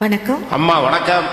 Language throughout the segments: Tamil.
வணக்கம். அம்மா வணக்கம்.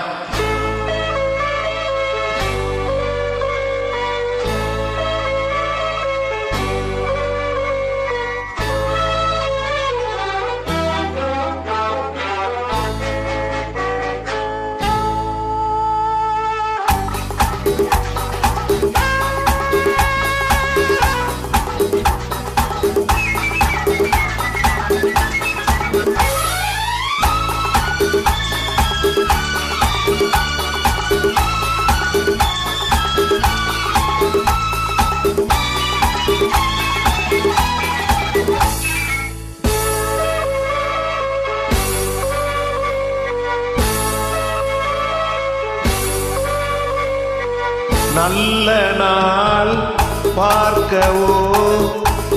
நல்ல நாள் பார்க்கவோ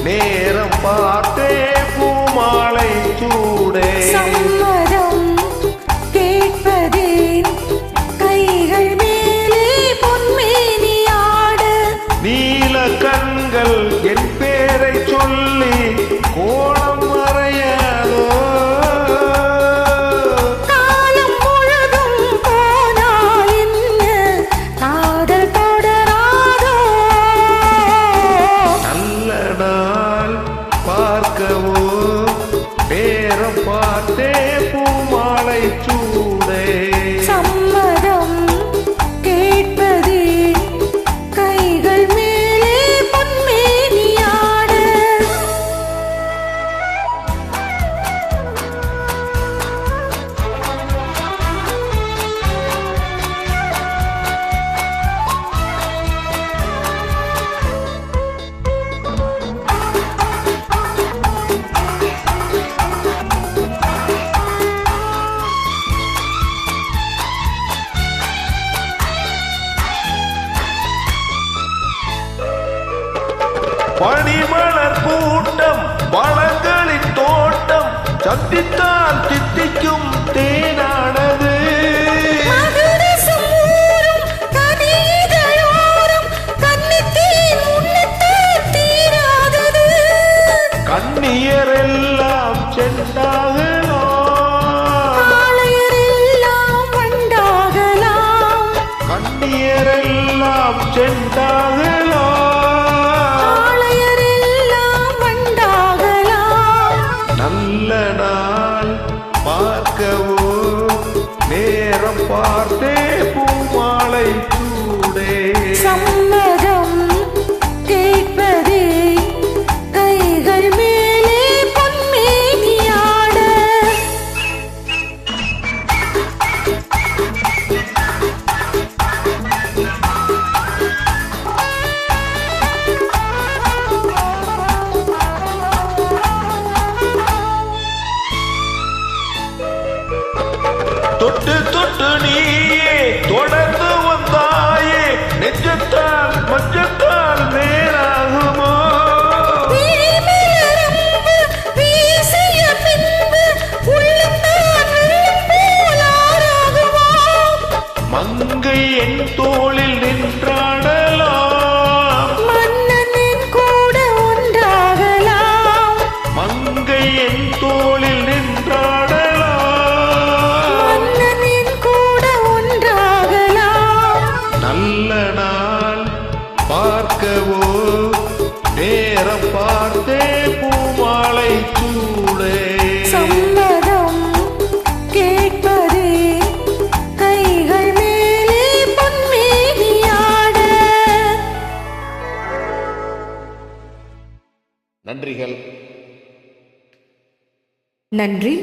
நேரம் பார்த்தே பூமாலை சூடே சம்மதம் கேட்பதேன் கைகள் மேலே பொன்மேனி ஆட நீல கண்கள் என் பேரை சொல்லி கோலம் மறையாதோ காலம் முழுதும் போனால் என்ன காதல் தொடராதோ நல்ல நாள் பார்க்கவோ நேரம் பார்த்தே பூமாலை சூடே சம்மதம் கேட்பதேன் கைகள் மேலே பொன்மேனி ஆட பனிமலர் கூட்டம் பழங்களின் தோட்டம் சத்தித்தால் தித்திக்கும் தேனானது மதுரசம் ஊறும் கனிதழோரம் கன்னித்தேன் உண்ணத்தால் தீராதது கண்ணியரெல்லாம் சென்றாகலாம் ஆளையரெல்லாம் வண்டாகலாம் கண்ணியரெல்லாம் சென்றாகலாம் ஆளையரெல்லாம் வண்டாகலாம் நல்ல நாள் பார்க்கவோ நேரம் பார்த்தே பூமாலை சூடே சம்மதம் கேட்பதே கைகள் மேலே பொன்மேனி ஆட தொட்டு தொட்டு நீயே தொடர்ந்து வந்தாயே நெஞ்சத்தால் மஞ்சத்தால் நேராகுமோ விழிமலரம்பு வீசிய பின்பு உள்ளம்தான் வெள்ளம் போல் ஆறாகுமாம். மங்கை என் தோளில் நின்றாடலாம் மன்னனின் கூட ஒன்றாகலாம். மங்கை என் தோளில் நின்றாடலாம் மன்னனின் கூட ஒன்றாகலாம். நல்ல நாள் பார்க்கவோ நேரம் பார்த்தே பூமாலை சூடே சம்மதம் கேட்பதே கைகள் மேலே பொன்மேனி ஆட. நன்றிகள். நன்றி.